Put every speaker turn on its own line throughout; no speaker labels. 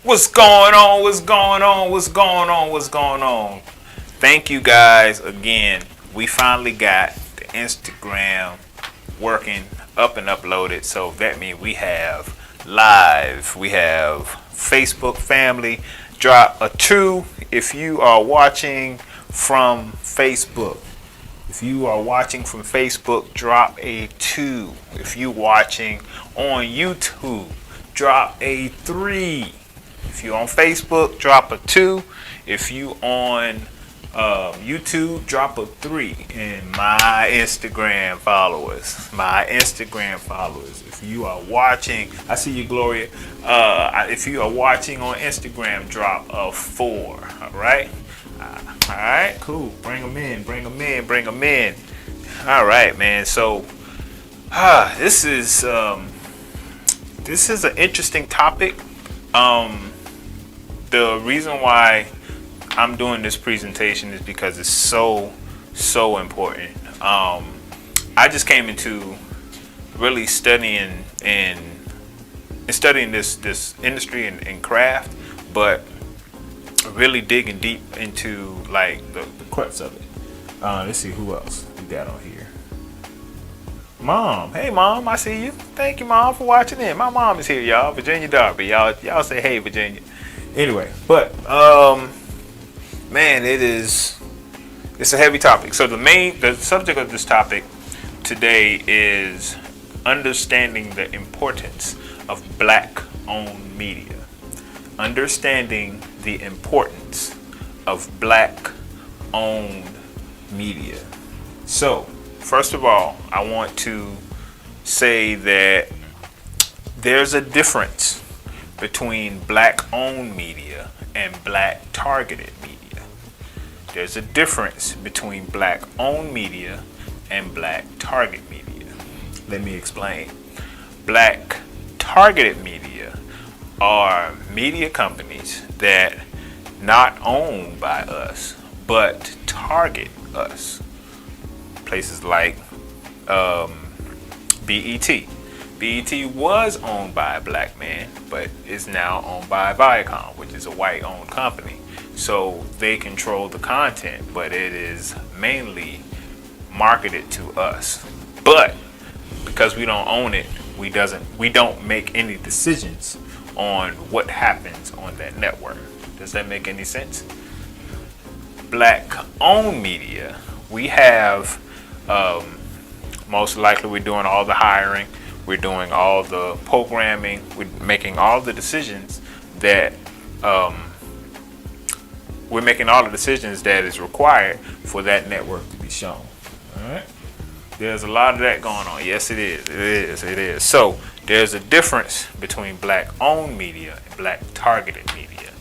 What's going on? What's going on? What's going on? What's going on? Thank you guys again. We finally got the Instagram working up and uploaded. So that means we have live. We have Facebook family. Drop a 2 if you are watching from Facebook. If you are watching from Facebook, drop a 2. If you watching on YouTube, drop a 3. If you on Facebook, drop a 2. If you on YouTube, drop a 3. And my Instagram followers, if you are watching, I see you, Gloria. If you are watching on Instagram, drop a 4. All right. All right, cool. Bring them in. All right, man. So, this is an interesting topic. The reason why I'm doing this presentation is because it's so important. I just came into really studying this industry and craft, but really digging deep into like the crux of it. Let's see who else we got on here. Mom, hey mom, I see you. Thank you, mom, for watching in. My mom is here, y'all. Virginia Darby, y'all say hey, Virginia. Anyway, but man, it's a heavy topic. So the subject of this topic today is understanding the importance of black-owned media. Understanding the importance of black-owned media. So, first of all, I want to say that there's a difference between black-owned media and black-targeted media. There's a difference between black-owned media and black-targeted media. Let me explain. Black-targeted media are media companies that not owned by us, but target us. Places like BET. BET was owned by a black man, but is now owned by Viacom, which is a white-owned company. So they control the content, but it is mainly marketed to us. But because we don't own it, we don't make any decisions on what happens on that network. Does that make any sense? Black-owned media, we have most likely we're doing all the hiring, we're doing all the programming, we're making all the decisions that is required for that network to be shown. All right. There's a lot of that going on. Yes, it is. So there's a difference between black-owned media and black-targeted media,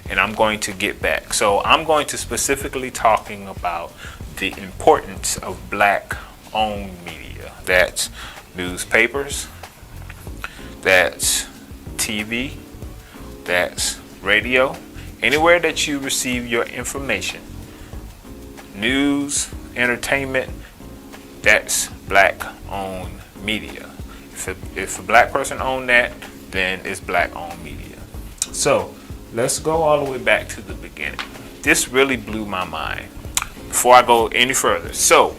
and I'm going to get back. So I'm going to specifically talking about the importance of black-owned media. That's newspapers, that's TV, that's radio, anywhere that you receive your information, news, entertainment, that's black-owned media. If a black person owned that, then it's black-owned media. So let's go all the way back to the beginning. This really blew my mind. Before I go any further, so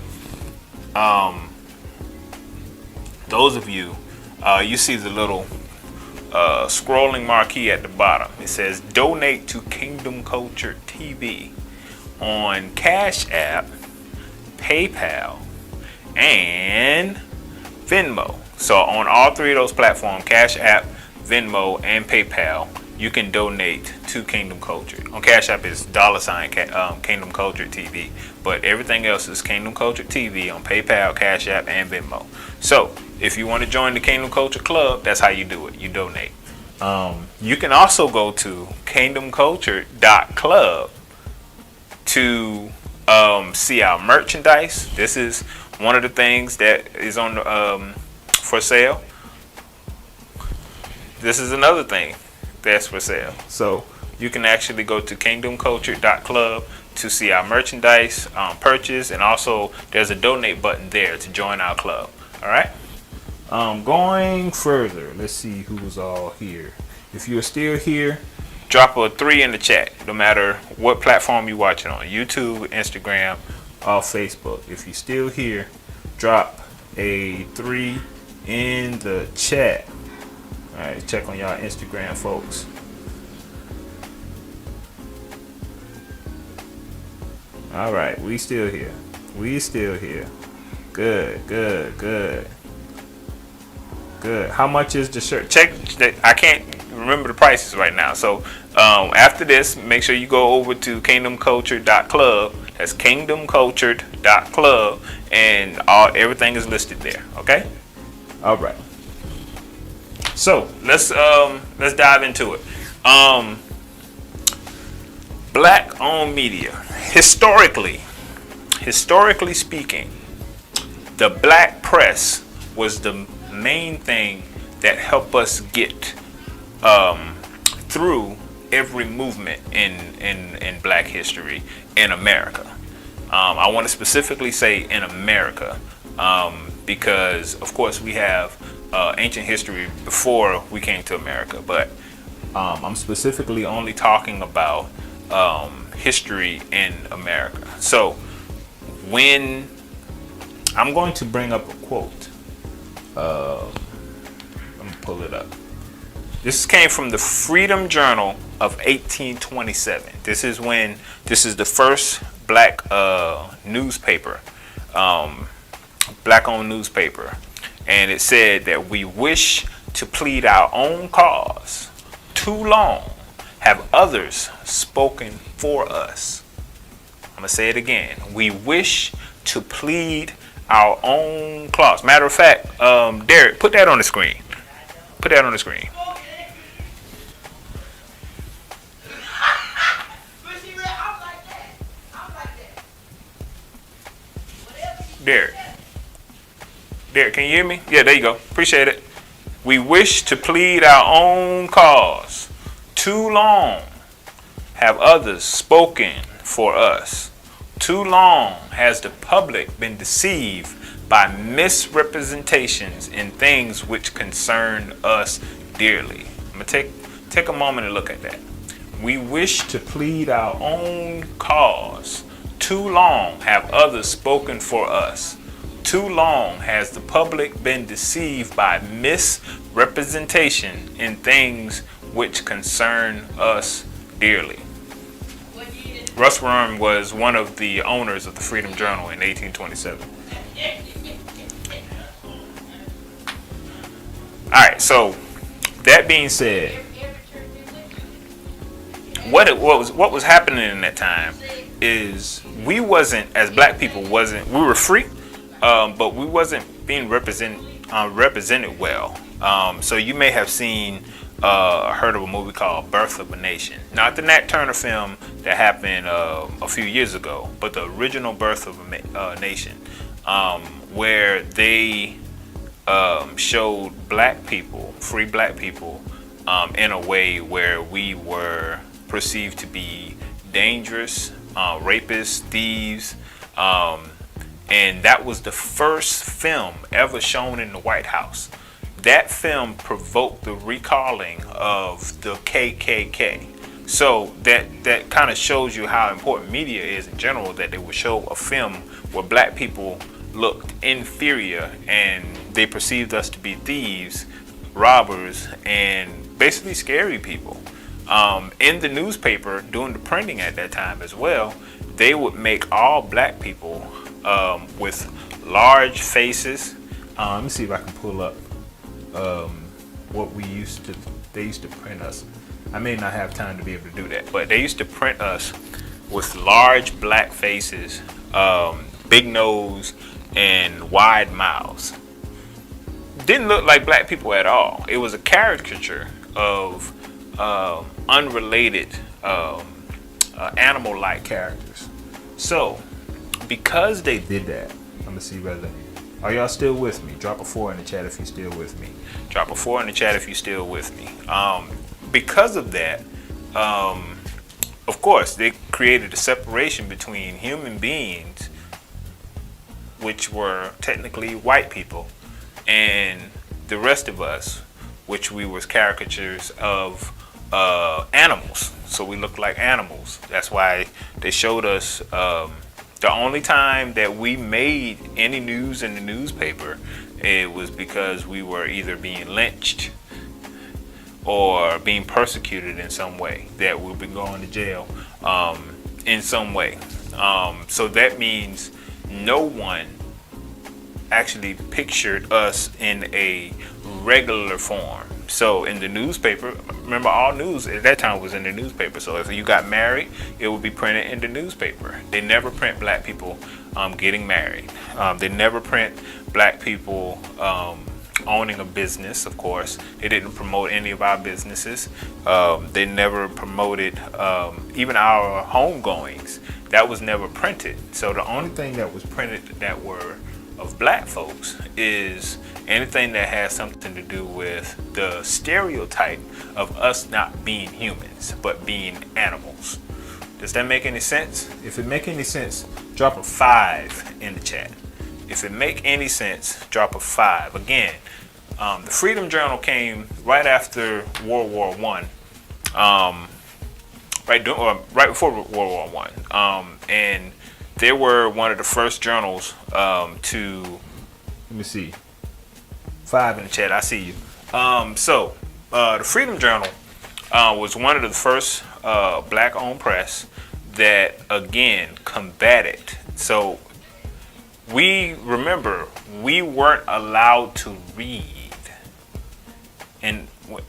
those of you, you see the little scrolling marquee at the bottom. It says donate to Kingdom Culture TV on Cash App, PayPal, and Venmo. So on all three of those platforms, Cash App, Venmo, and PayPal, you can donate to Kingdom Culture. On Cash App is $ Kingdom Culture TV, but everything else is Kingdom Culture TV on PayPal, Cash App, and Venmo. So if you want to join the Kingdom Culture Club, that's how you do it. You donate. You can also go to kingdomculture.club to see our merchandise. This is one of the things that is on for sale. This is another thing that's for sale. So you can actually go to kingdomculture.club to see our merchandise purchase, and also there's a donate button there to join our club. All right. Going further, let's see who's all here. If you're still here, drop a 3 in the chat, no matter what platform you're watching on, YouTube, Instagram, or Facebook. If you're still here, drop a 3 in the chat. All right, check on y'all Instagram, folks. All right, we still here. We still here. Good, good, good. Good. How much is the shirt? Check. I can't remember the prices right now. So after this, make sure you go over to kingdomcultured.club. That's kingdomcultured.club, and everything is listed there. Okay. All right. So let's dive into it. Black-owned media. Historically speaking, the black press was the main thing that helped us get through every movement in black history in America. I want to specifically say in America, because of course we have ancient history before we came to America, but I'm specifically only talking about history in America. So when I'm going to bring up a quote, let me pull it up. This came from the Freedom Journal of 1827. This is the first black newspaper, black-owned newspaper, and it said that we wish to plead our own cause. Too long have others spoken for us. I'm gonna say it again. We wish to plead our own cause. Matter of fact, Derek, put that on the screen. Put that on the screen. Derek, can you hear me? Yeah, there you go. Appreciate it. We wish to plead our own cause. Too long have others spoken for us. Too long has the public been deceived by misrepresentations in things which concern us dearly. I'm going to take a moment and look at that. We wish to plead our own cause. Too long have others spoken for us. Too long has the public been deceived by misrepresentation in things which concern us dearly. Russ Worm was one of the owners of the Freedom Journal in 1827. All right, so that being said, what was happening in that time is we wasn't, as black people, we were free, but we wasn't being represented well. So you may have seen heard of a movie called Birth of a Nation. Not the Nat Turner film that happened a few years ago, but the original Birth of a Nation, where they showed black people, free black people, in a way where we were perceived to be dangerous, rapists, thieves, and that was the first film ever shown in the White House. That film provoked the recalling of the KKK. So that kind of shows you how important media is in general, that they would show a film where black people looked inferior and they perceived us to be thieves, robbers, and basically scary people. In the newspaper, doing the printing at that time as well, they would make all black people with large faces. Let me see if I can pull up what they used to print us. I may not have time to be able to do that, but they used to print us with large black faces, big nose, and wide mouths. Didn't look like black people at all. It was a caricature of unrelated animal-like characters. So because they did that, I'm gonna see whether, are y'all still with me? Drop a 4 in the chat if you're still with me. Drop a 4 in the chat if you're still with me. Because of that, of course, they created a separation between human beings, which were technically white people, and the rest of us, which we was caricatures of animals. So we look like animals. That's why they showed us the only time that we made any news in the newspaper, it was because we were either being lynched or being persecuted in some way, that we'll be going to jail in some way. So that means no one actually pictured us in a regular form. So in the newspaper, remember, all news at that time was in the newspaper. So if you got married, it would be printed in the newspaper. They never print black people getting married. They never print black people owning a business. Of course, they didn't promote any of our businesses. They never promoted even our homegoings. That was never printed. So the only thing that was printed that were of black folks is anything that has something to do with the stereotype of us not being humans but being animals. Does that make any sense? If it make any sense, drop a 5 in the chat. If it make any sense, drop a 5. Again, the Freedom Journal came right after World War One, right before World War One, and they were one of the first journals to. Let me see. 5 in the chat. I see you. So the Freedom Journal was one of the first black-owned press that again combated. So we remember we weren't allowed to read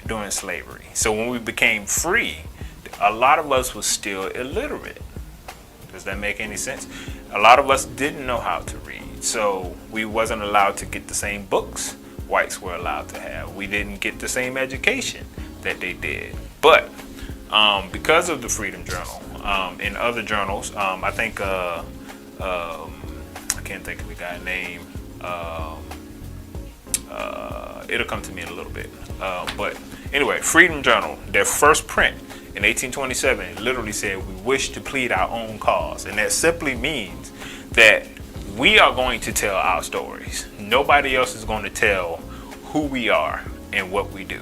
during slavery. So when we became free, a lot of us was still illiterate. Does that make any sense? A lot of us didn't know how to read, so we wasn't allowed to get the same books whites were allowed to have. We didn't get the same education that they did. But because of the Freedom Journal and other journals, I think I can't think of the guy's name. It'll come to me in a little bit. But anyway, Freedom Journal, their first print in 1827, literally said, "We wish to plead our own cause," and that simply means that we are going to tell our stories. Nobody else is going to tell who we are and what we do.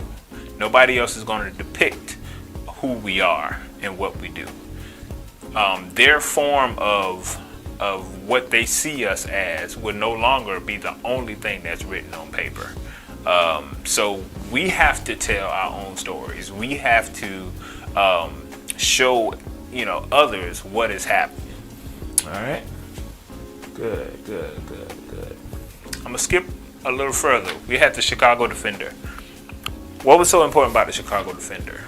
Nobody else is going to depict who we are and what we do. Their form of what they see us as will no longer be the only thing that's written on paper. So we have to tell our own stories. We have to show, others what is happening. All right. Good. I'm gonna skip a little further. We had the Chicago Defender. What was so important about the Chicago Defender?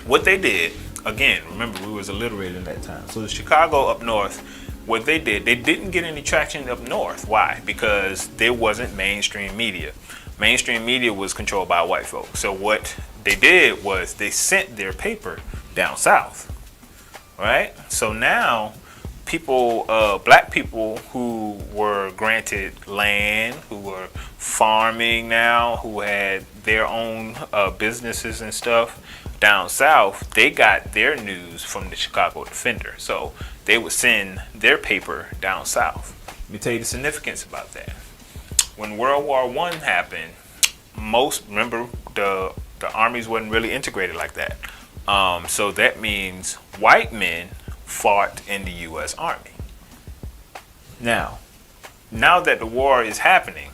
What they did, again, remember we was illiterate in that time. So the Chicago up north, what they did, they didn't get any traction up north. Why? Because there wasn't mainstream media. Mainstream media was controlled by white folks. So what they did was they sent their paper down south. Right? So now people, black people who were granted land, who were farming now, who had their own businesses and stuff down south, they got their news from the Chicago Defender. So they would send their paper down south. Let me tell you the significance about that. When World War I happened, remember the armies wasn't really integrated like that. So that means white men fought in the U.S. Army. Now that the war is happening,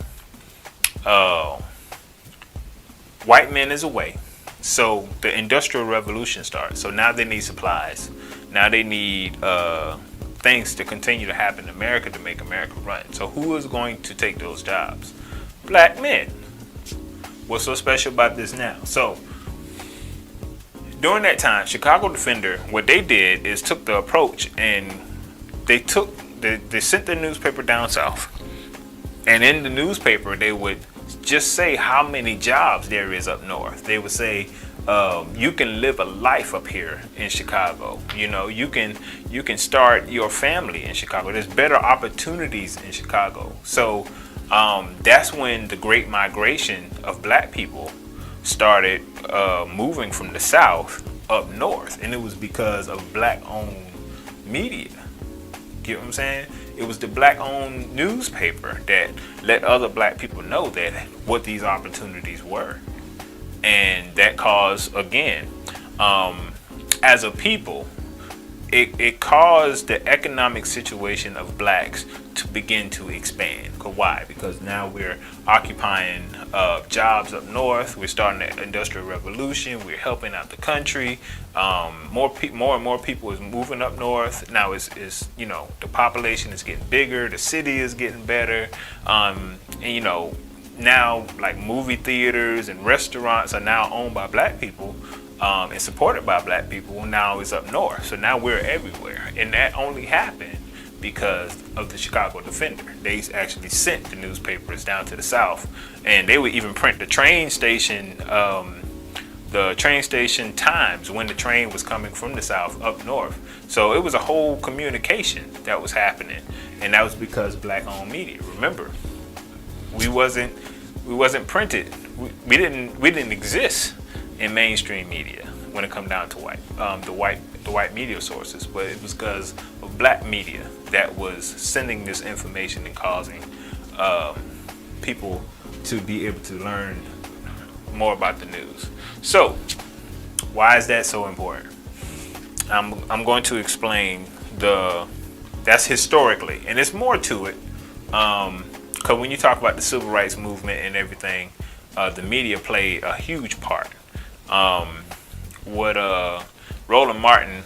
white men is away. So the Industrial Revolution starts. So now they need supplies. Now they need things to continue to happen in America to make America run. So who is going to take those jobs? Black men. What's so special about this now? So during that time, Chicago Defender, what they did is took the approach and they sent the newspaper down south. And in the newspaper, they would just say how many jobs there is up north. They would say, you can live a life up here in Chicago. You can start your family in Chicago. There's better opportunities in Chicago. So that's when the Great Migration of black people started moving from the south up north, and it was because of black-owned media. Get what I'm saying? It was the black-owned newspaper that let other black people know that what these opportunities were. And that caused, again, as a people, it caused the economic situation of blacks to begin to expand. Why? Because now we're occupying jobs up north. We're starting the industrial revolution. We're helping out the country. More and more people is moving up north. Now is the population is getting bigger. The city is getting better. And now like movie theaters and restaurants are now owned by black people. And supported by black people. Now is up north. So now we're everywhere. And that only happened because of the Chicago Defender. They actually sent the newspapers down to the South, and they would even print the train station times when the train was coming from the South up north. So it was a whole communication that was happening, and that was because black-owned media. Remember, we wasn't printed. We didn't exist in mainstream media when it come down to the white media sources, but it was because of black media that was sending this information and causing people to be able to learn more about the news. So why is that so important? I'm going to explain that's historically, and it's more to it, because when you talk about the civil rights movement and everything, the media played a huge part. What Roland Martin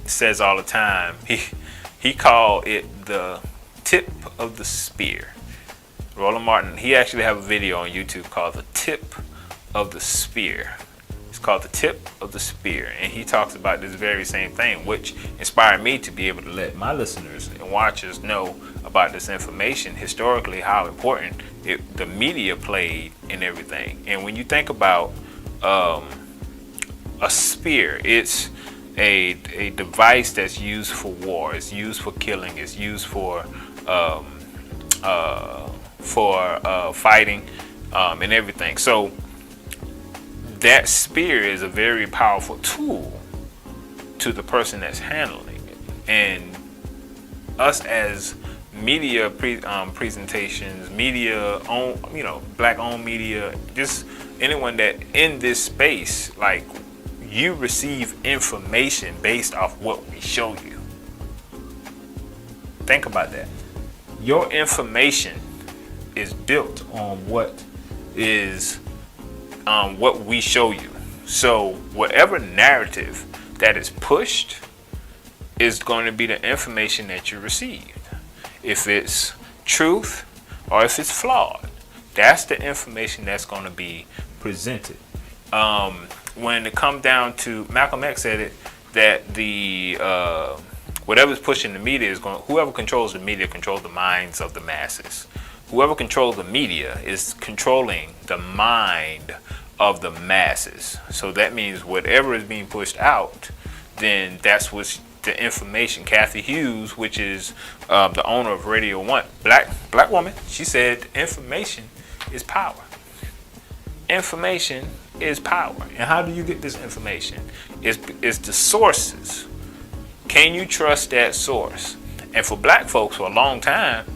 says all the time, he called it the tip of the spear. Roland Martin, he actually have a video on YouTube called the tip of the spear. It's called the tip of the spear, and he talks about this very same thing, which inspired me to be able to let my listeners and watchers know about this information historically, how important the media played in everything. And when you think about a spear, it's a device that's used for war. It's used for killing. It's used for fighting and everything. So that spear is a very powerful tool to the person that's handling it. And us as media presentations, media own, black-owned media, just anyone that in this space, like, you receive information based off what we show you. Think about that. Your information is built on what we show you. So whatever narrative that is pushed is going to be the information that you received. If it's truth or if it's flawed, that's the information that's going to be presented. When it comes down to, Malcolm X said it, that the whatever's pushing the media whoever controls the media controls the minds of the masses. Whoever controls the media is controlling the mind of the masses. So that means whatever is being pushed out, then that's what's the information. Kathy Hughes, which is the owner of Radio One, black woman, she said information is power. Information is power. And how do you get this information? It's the sources. Can you trust that source? And for black folks, for a long time,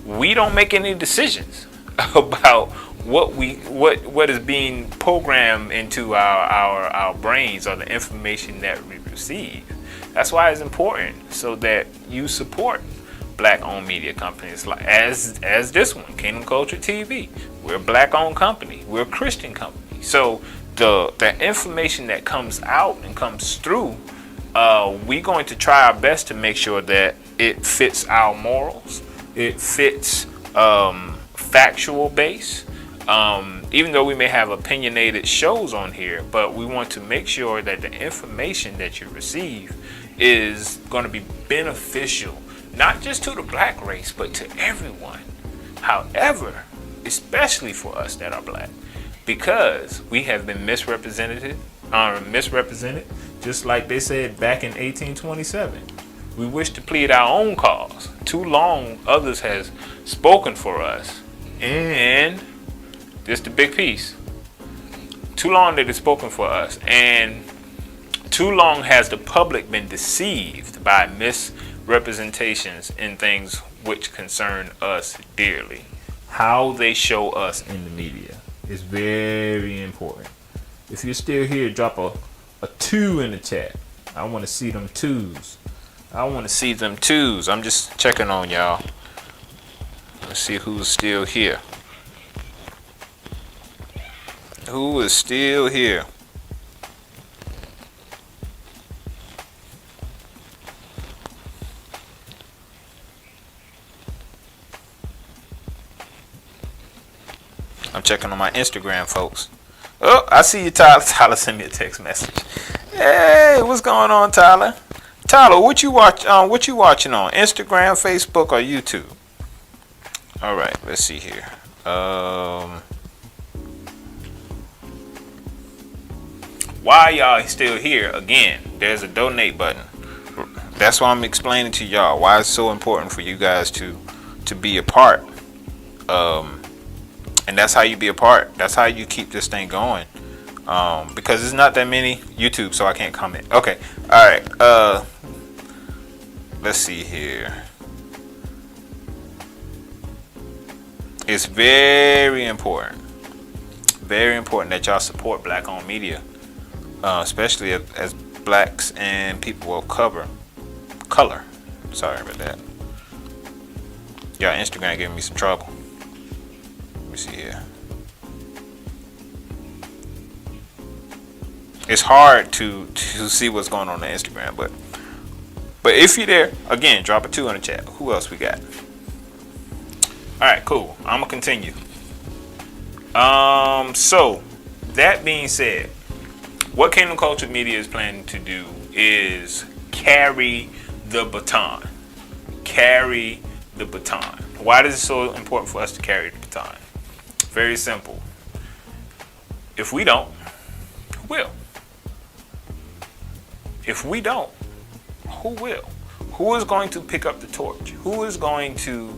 we don't make any decisions about what is being programmed into our brains or the information that we receive. That's why it's important, so that you support black-owned media companies like as this one, Kingdom Culture TV. We're a black-owned company. We're a Christian company. So the information that comes out and comes through, we're going to try our best to make sure that it fits our morals. It fits factual base. Even though we may have opinionated shows on here, but we want to make sure that the information that you receive is going to be beneficial, not just to the black race, but to everyone. However, especially for us that are black, because we have been misrepresented, just like they said back in 1827. We wish to plead our own cause. Too long others has spoken for us, and this the big piece. Too long that it's spoken for us, and too long has the public been deceived by misrepresentations in things which concern us dearly. How they show us in the media is very important. If you're still here, drop a 2 in the chat. I want to see them 2s. I want to see them 2s. I'm just checking on y'all. Let's see who's still here. Who is still here? I'm checking on my Instagram, folks. Oh, I see you, Tyler. Tyler sent me a text message. Hey, what's going on, Tyler? Tyler, what you watching on? Instagram, Facebook, or YouTube? All right, let's see here. Why y'all still here? Again, there's a donate button. That's why I'm explaining to y'all why it's so important for you guys to be a part. And that's how you be a part. That's how you keep this thing going. Because there's not that many YouTube, so I can't comment. Okay. All right. Let's see here. It's very important that y'all support black-owned media, especially as blacks and people of color. Sorry about that. Y'all Instagram giving me some trouble. Let me see here. It's hard to see what's going on Instagram, but if you're there, again, drop a 2 in the chat. Who else we got? All right, cool. I'm gonna continue. So that being said, what Kingdom Culture Media is planning to do is carry the baton. Carry the baton. Why is it so important for us to carry the baton? Very simple. If we don't, who will? If we don't, who will? Who is going to pick up the torch? Who is going to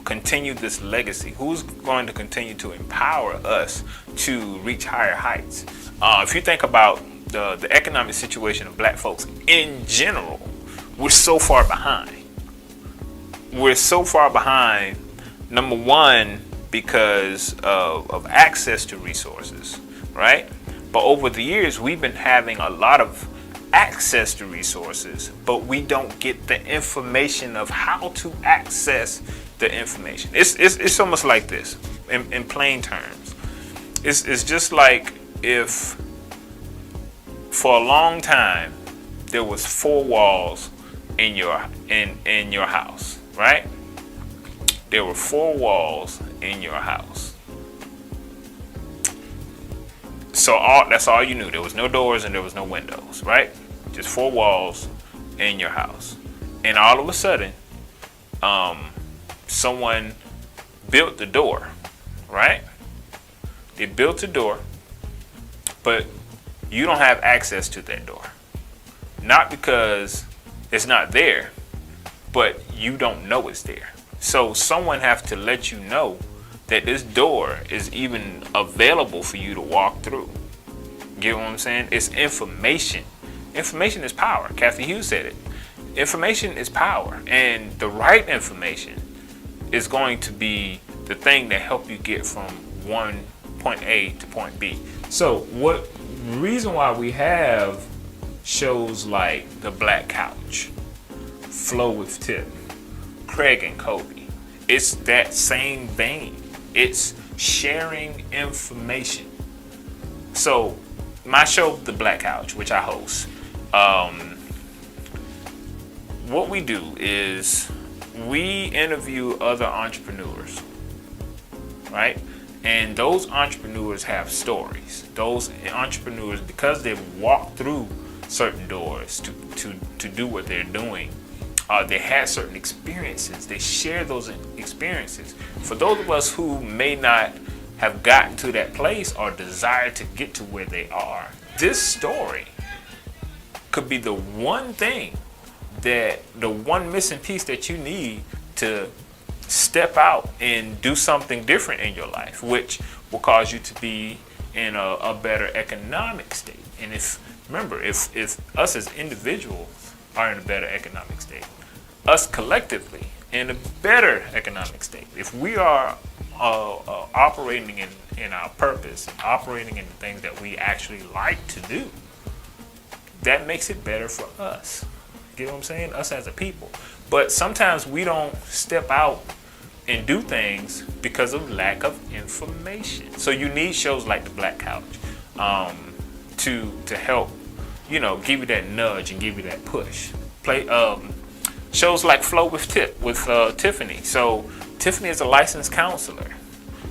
continue this legacy? Who's going to continue to empower us to reach higher heights? If you think about the economic situation of black folks in general, we're so far behind. We're so far behind, number one, because of access to resources, right? But over the years, we've been having a lot of access to resources, but we don't get the information of how to access the information. It's almost like this, in plain terms. It's just like if for a long time there was 4 walls in your house, right? There were 4 walls in your house. So that's all you knew. There was no doors and there was no windows, right? Just 4 walls in your house. And all of a sudden, someone built the door, right? They built a door, but you don't have access to that door. Not because it's not there, but you don't know it's there. So someone has to let you know that this door is even available for you to walk through. Get what I'm saying? It's information. Information is power. Kathy Hughes said it. Information is power, and the right information is going to be the thing that help you get from point A to point B. So what reason why we have shows like The Black Couch, Flow with Tip, Craig and Kobe, it's that same vein. It's sharing information. So my show, The Black Couch, which I host, what we do is we interview other entrepreneurs, right? And those entrepreneurs have stories. Those entrepreneurs, because they've walked through certain doors to do what they're doing, they had certain experiences. They share those experiences. For those of us who may not have gotten to that place or desire to get to where they are, this story could be the one thing, that the one missing piece that you need to step out and do something different in your life, which will cause you to be in a better economic state. And if us as individuals are in a better economic state, us collectively in a better economic state, if we are operating in our purpose, operating in the things that we actually like to do, that makes it better for us. Get what I'm saying? Us as a people. But sometimes we don't step out and do things because of lack of information. So you need shows like the Black Couch to help, give you that nudge and give you that push. Play shows like Flow with Tiffany. So Tiffany is a licensed counselor.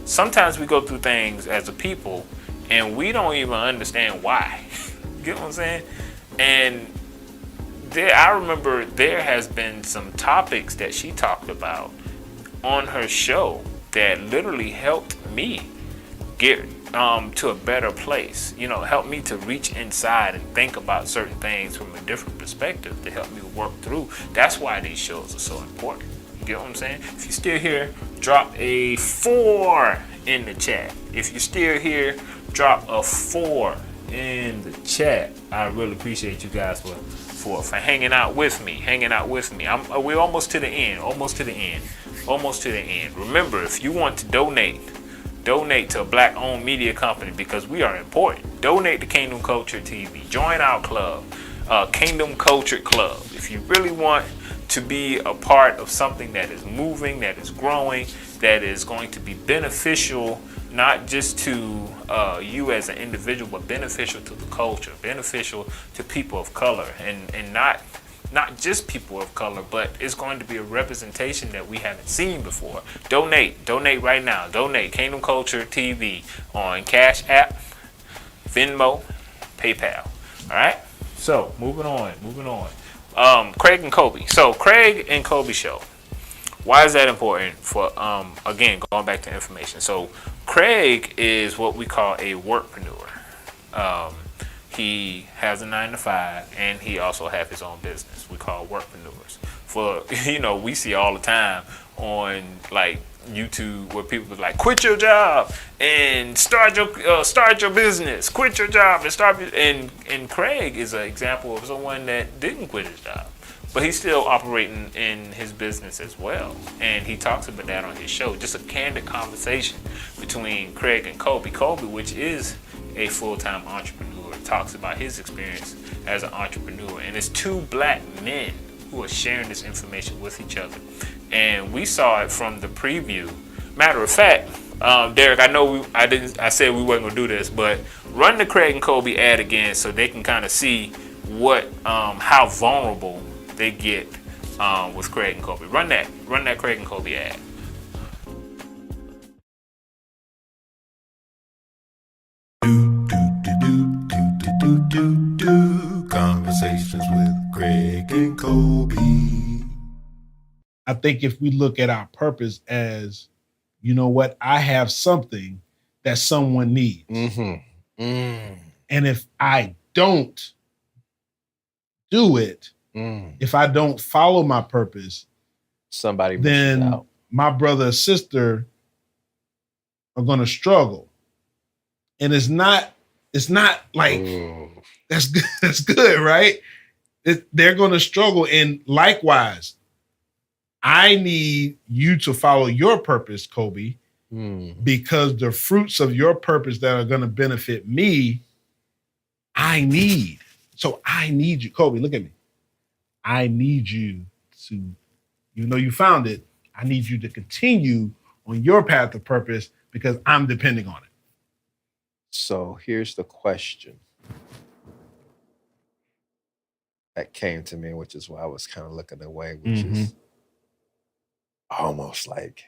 Sometimes we go through things as a people and we don't even understand why. Get what I'm saying? And I remember there has been some topics that she talked about on her show that literally helped me get to a better place. Helped me to reach inside and think about certain things from a different perspective to help me work through. That's why these shows are so important. You get what I'm saying? If you're still here, drop a 4 in the chat. If you're still here, drop a 4 in the chat. I really appreciate you guys for hanging out with me. We're almost to the end. Remember, if you want to donate to a black-owned media company because we are important. Donate to Kingdom Culture TV. Join our club, Kingdom Culture Club. If you really want to be a part of something that is moving, that is growing, that is going to be beneficial, not just to you as an individual, but beneficial to the culture, beneficial to people of color, and not just people of color, but it's going to be a representation that we haven't seen before. Donate right now. Donate Kingdom Culture TV on Cash App, Venmo, PayPal. All right. So moving on. Craig and Kobe. So Craig and Kobe show. Why is that important? For again, going back to information. So Craig is what we call a workpreneur. He has a 9-to-5, and he also has his own business. We call workpreneurs. We see all the time on like YouTube where people are like, quit your job and start your business. Quit your job and start. And Craig is an example of someone that didn't quit his job, but he's still operating in his business as well. And he talks about that on his show. Just a candid conversation between Craig and Kobe. Kobe, which is a full-time entrepreneur, talks about his experience as an entrepreneur. And it's two black men who are sharing this information with each other. And we saw it from the preview. Matter of fact, Derek, I know I said we weren't gonna do this, but run the Craig and Kobe ad again so they can kind of see how vulnerable they get with Craig and Kobe. Run that Craig and Kobe ad.
Conversations with Craig and Kobe.
I think if we look at our purpose as, I have something that someone needs.
Mm-hmm.
And if I don't do it, if I don't follow my purpose,
somebody
then
out.
My brother or sister are going to struggle. And it's not like that's good. That's good, right? They're going to struggle. And likewise, I need you to follow your purpose, Kobe, because the fruits of your purpose that are going to benefit me, I need. So I need you, Kobe. Look at me. I need you to, even though you found it, I need you to continue on your path of purpose because I'm depending on it.
So here's the question that came to me, which is why I was kind of looking away, which is almost like,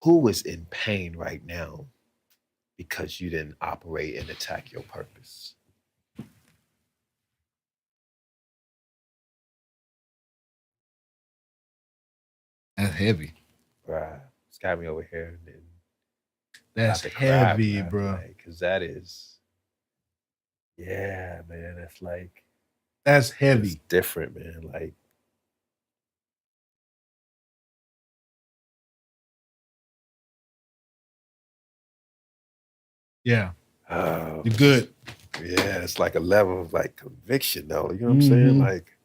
who is in pain right now because you didn't operate and attack your purpose?
That's heavy.
Right. It's got me over here. And
that's heavy, bro.
Because that is, yeah, man. It's like,
that's heavy.
It's different, man. Like,
yeah. You're good.
Yeah, it's like a level of like conviction, though. You know what I'm saying? Like,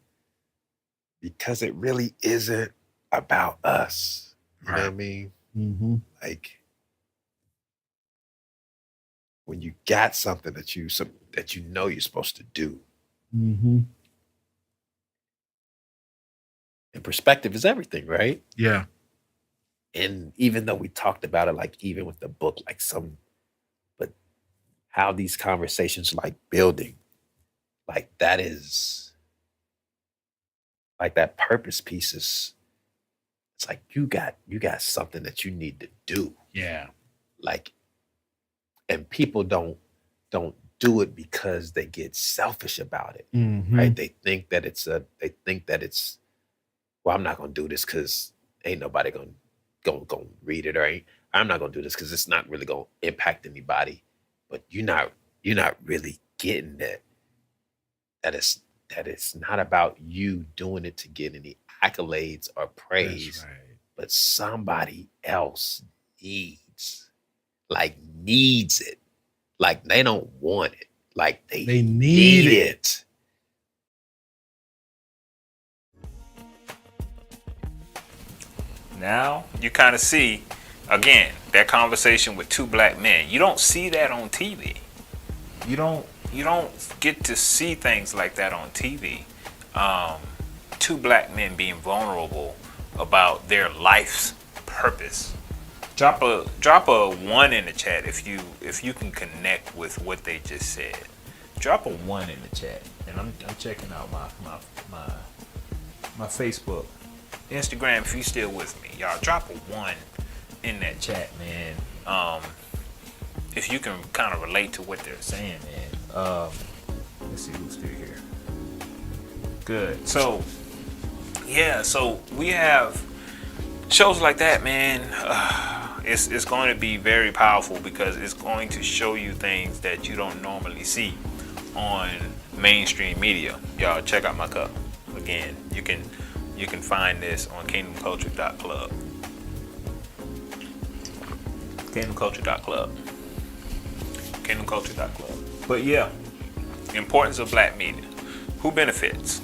because it really isn't about us. You know what I
Right.
mean?
Mm-hmm.
Like when you got something that you know you're supposed to do.
Mm-hmm.
And perspective is everything, right?
Yeah.
And even though we talked about it, like even with the book, but how these conversations like building, like that is like that purpose piece is it's like you got something that you need to do.
Yeah.
Like, and people don't do it because they get selfish about it,
Mm-hmm.
right? They think that it's well, I'm not gonna do this because ain't nobody gonna read it, or I'm not gonna do this because it's not really gonna impact anybody. But you're not really getting that it's not about you doing it to get any accolades or praise,
That's right.
but somebody else needs it. Like they don't want it. Like they
They need
need
it.
it.
Now you kind of see, again, that conversation with two black men. You don't see that on TV. You don't get to see things like that on TV. Two black men being vulnerable about their life's purpose. Drop a one in the chat if you can connect with what they just said. Drop a one in the chat, and I'm checking out my Facebook, Instagram. If you still with me, y'all drop a one in that chat, man. If you can kind of relate to what they're saying, man. Let's see who's still here. Good. So yeah, so we have shows like that, man. It's going to be very powerful because it's going to show you things that you don't normally see on mainstream media. Y'all check out my cup. Again, you can find this on kingdomculture.club. Kingdomculture.club. Kingdomculture.club. But yeah, importance of black media. Who benefits?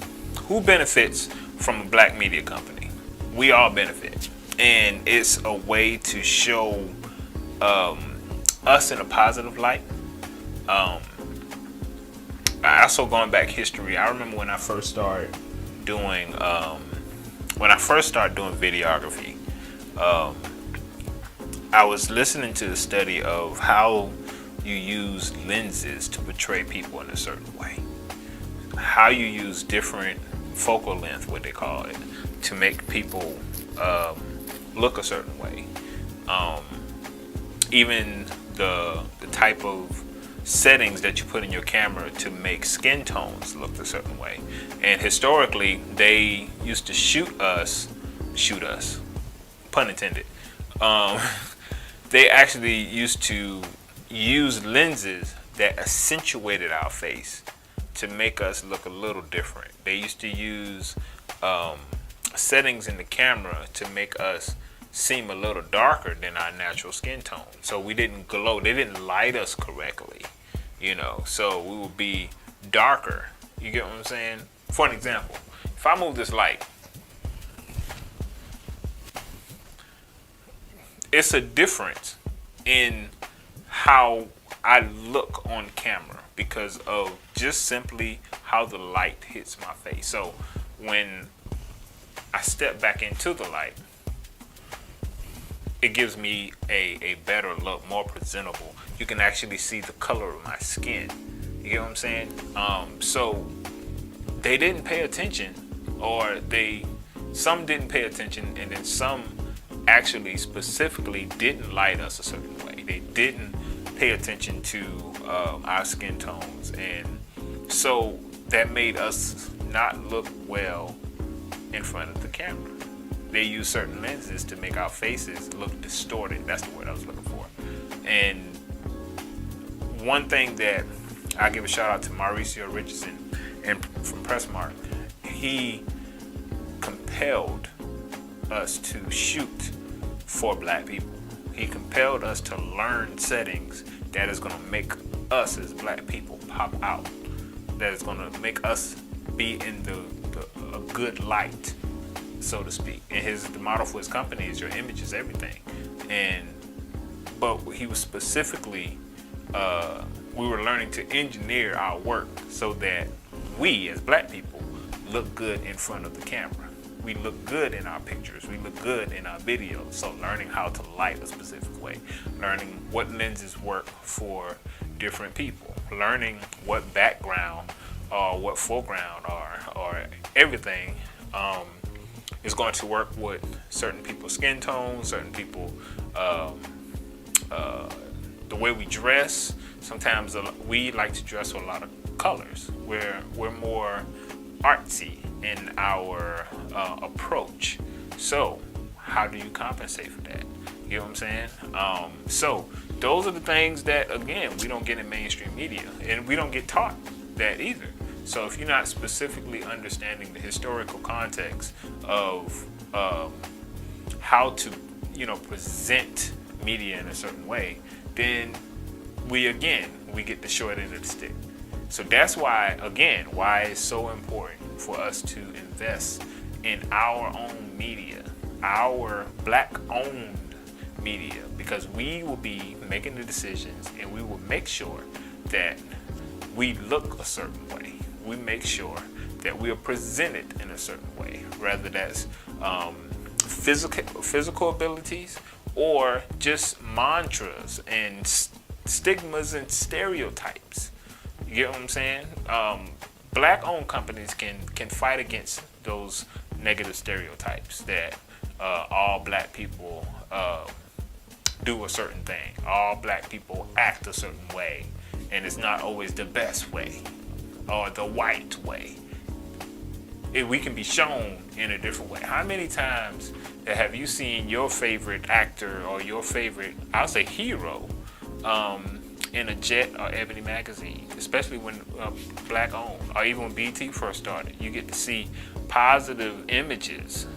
Who benefits from a black media company? We all benefit. And it's a way to show us in a positive light. I also, going back history, I remember when I first started doing videography, I was listening to the study of how you use lenses to portray people in a certain way. How you use different focal length, what they call it, to make people look a certain way. Even the type of settings that you put in your camera to make skin tones look a certain way. And historically, they used to shoot us, pun intended. They actually used to use lenses that accentuated our face to make us look a little different. They used to use settings in the camera to make us seem a little darker than our natural skin tone. So we didn't glow. They didn't light us correctly, so we would be darker. You get what I'm saying? For an example, if I move this light, it's a difference in how I look on camera because of just simply how the light hits my face. So when I step back into the light, it gives me a better look, more presentable. You can actually see the color of my skin. You get what I'm saying? So they didn't pay attention, or some didn't pay attention, and then some actually specifically didn't light us a certain way. They didn't pay attention to our skin tones, and so that made us not look well in front of the camera. They use certain lenses to make our faces look distorted. That's the word I was looking for. And one thing that I give a shout out to Mauricio Richardson and from Pressmark, he compelled us to shoot for black people. He compelled us to learn settings that is going to make us as black people pop out. That is going to make us be in a good light. so to speak. And the model for his company is your image is everything. But he was specifically, we were learning to engineer our work so that we as black people look good in front of the camera. We look good in our pictures. We look good in our videos. So learning how to light a specific way, learning what lenses work for different people, learning what background or what foreground or everything is going to work with certain people's skin tones, certain people, the way we dress. Sometimes we like to dress with a lot of colors. We're more artsy in our approach. So how do you compensate for that? You know what I'm saying? So those are the things that, again, we don't get in mainstream media, and we don't get taught that either. So if you're not specifically understanding the historical context of how to, present media in a certain way, then we get the short end of the stick. So that's why it's so important for us to invest in our own media, our black-owned media, because we will be making the decisions and we will make sure that we look a certain way. We make sure that we are presented in a certain way, whether that's physical abilities or just mantras and stigmas and stereotypes. You get what I'm saying? Black-owned companies can fight against those negative stereotypes that all black people do a certain thing. All black people act a certain way, and it's not always the best way or the white way. We can be shown in a different way. How many times have you seen your favorite actor or your favorite, I'll say hero, in a Jet or Ebony magazine, especially when black owned, or even when BT first started? You get to see positive images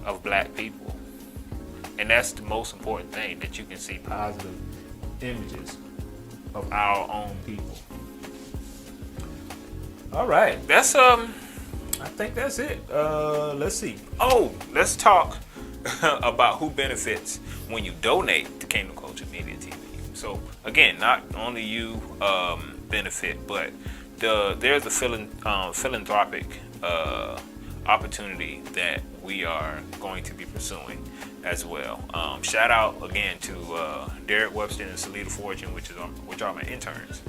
of black people, and that's the most important thing, that you can see positive images of our own people. All right, that's I think that's it. Let's see. Let's talk about who benefits when you donate to Kingdom Culture Media TV. So again, not only you benefit, but there's a philanthropic opportunity that we are going to be pursuing as well. Shout out again to Derek Webster and Salida Fortune, which are my interns,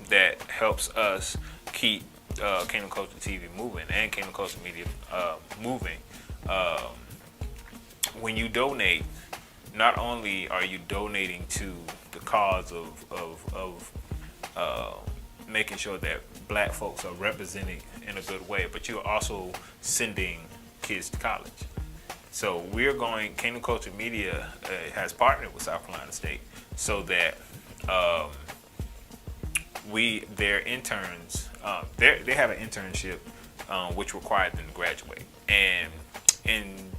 that helps us keep Kingdom Culture TV moving and Kingdom Culture Media moving. When you donate, not only are you donating to the cause of making sure that black folks are represented in a good way, but you're also sending kids to college. So Kingdom Culture Media has partnered with South Carolina State so that their interns, they have an internship which required them to graduate, and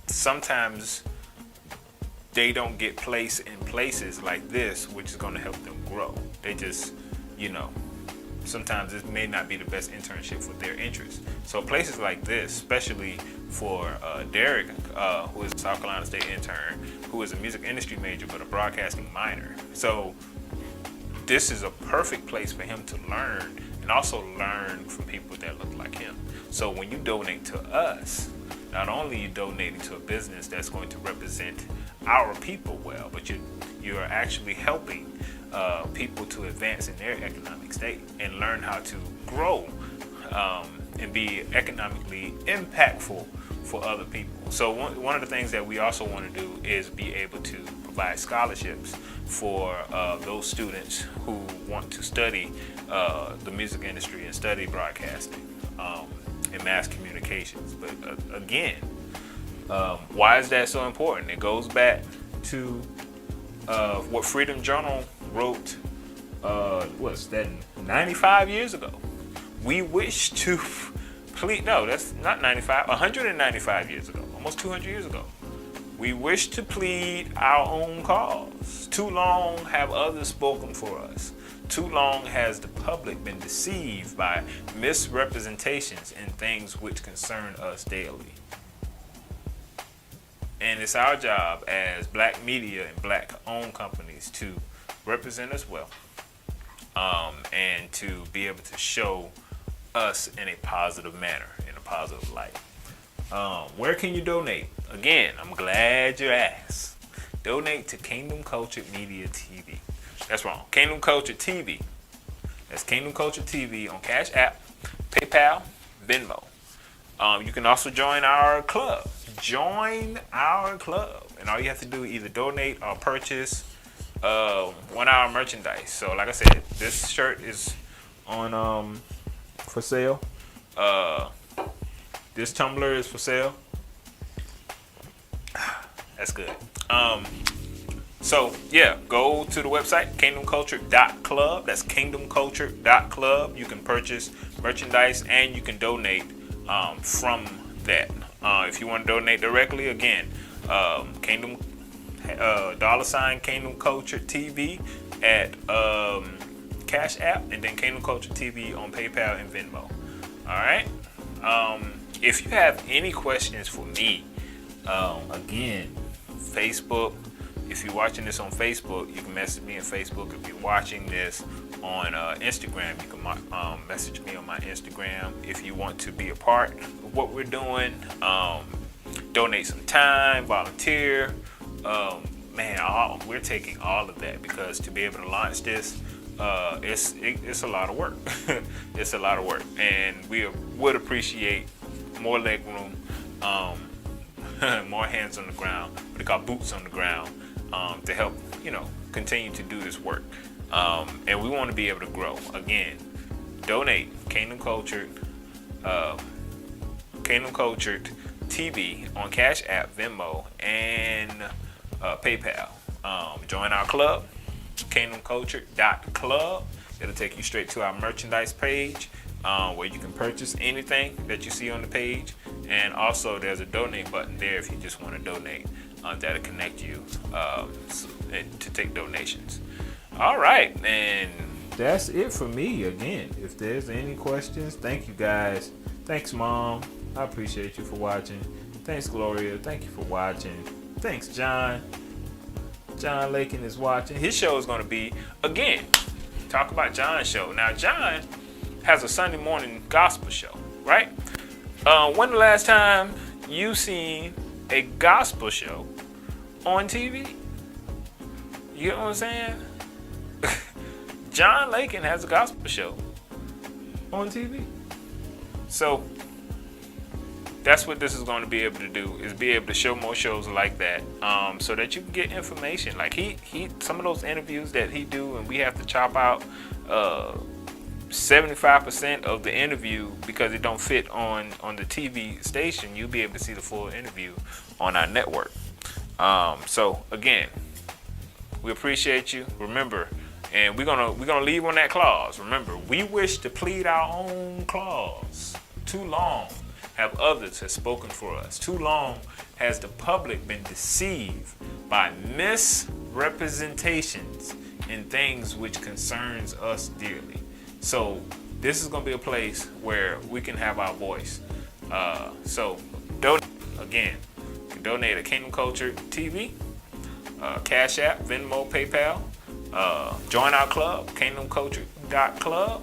sometimes they don't get placed in places like this, which is going to help them grow. They just, sometimes it may not be the best internship for their interests. So places like this, especially for Derek, who is a South Carolina State intern, who is a music industry major but a broadcasting minor. So this is a perfect place for him to learn, and also learn from people that look like him. So when you donate to us, not only are you donating to a business that's going to represent our people well, but you're actually helping people to advance in their economic state and learn how to grow and be economically impactful for other people. So one of the things that we also want to do is be able to provide scholarships for those students who want to study the music industry and study broadcasting and mass communications. But again, why is that so important? It goes back to what Freedom Journal wrote, what's that, 95 years ago. We wish to plead, no, that's not 95, 195 years ago, almost 200 years ago. We wish to plead our own cause. Too long have others spoken for us. Too long has the public been deceived by misrepresentations and things which concern us daily. And it's our job as black media and black owned companies to represent us well, and to be able to show us in a positive manner, in a positive light. Where can you donate? Again, I'm glad you asked. Donate to Kingdom Culture Media TV. That's wrong. Kingdom Culture TV. That's Kingdom Culture TV on Cash App, PayPal, Venmo. You can also join our club. Join our club. And all you have to do is either donate or purchase 1 hour merchandise. So like I said, this shirt is on for sale. This tumbler is for sale. That's good. So yeah, go to the website kingdomculture.club. That's kingdomculture.club. You can purchase merchandise and you can donate from that. If you want to donate directly, again, Kingdom $Kingdom Culture TV at Cash App, and then Kingdom Culture TV on PayPal and Venmo. All right. If you have any questions for me, again, Facebook. If you're watching this on Facebook, you can message me on Facebook. If you're watching this on Instagram, you can message me on my Instagram. If you want to be a part of what we're doing, donate some time, volunteer. We're taking all of that, because to be able to launch this, it's a lot of work. It's a lot of work, and we would appreciate more leg room, more hands on the ground, what they call boots on the ground, to help, continue to do this work. And we want to be able to grow. Again, donate Kingdom Cultured TV on Cash App, Venmo, and PayPal. Join our club, kingdomculture.club. It'll take you straight to our merchandise page, where you can purchase anything that you see on the page. And also there's a donate button there if you just want to donate. That'll connect you to take donations. All right, and that's it for me. Again, if there's any questions, thank you guys. Thanks, Mom. I appreciate you for watching. Thanks, Gloria. Thank you for watching. Thanks, John. John Lakin is watching. His show is going to be, again, talk about John's show. Now, John has a Sunday morning gospel show, right? When the last time you seen a gospel show on TV? You know what I'm saying? John Lakin has a gospel show on TV. So that's what this is going to be able to do, is be able to show more shows like that, so that you can get information. Like he some of those interviews that he do, and we have to chop out 75% of the interview because it don't fit on the TV station. You'll be able to see the full interview on our network. So again, we appreciate you. Remember, and we're gonna leave on that clause. Remember, we wish to plead our own clause. Too long have others have spoken for us. Too long has the public been deceived by misrepresentations in things which concerns us dearly. So this is going to be a place where we can have our voice. So donate. Again, you can donate at Kingdom Culture TV, Cash App, Venmo, PayPal. Join our club, kingdomculture.club.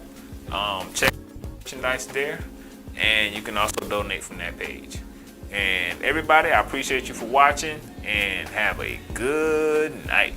Check merchandise there, and you can also donate from that page. And everybody, I appreciate you for watching, and have a good night.